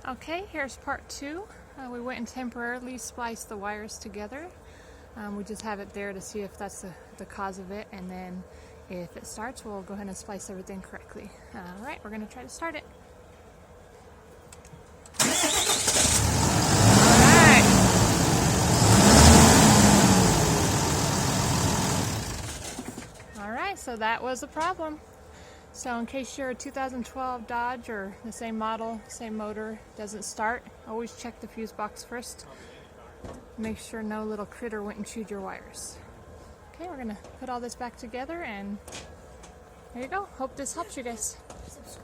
Okay, here's part two. We went and temporarily spliced the wires together. We just have it there to see if that's the cause of it, and then if it starts, we'll go ahead and splice everything correctly. Alright, we're going to try to start it. Alright, so that was the problem. So in case your 2012 Dodge or the same model, same motor doesn't start, always check the fuse box first. Make sure no little critter went and chewed your wires. Okay, we're going to put all this back together, and there you go. Hope this helps you guys.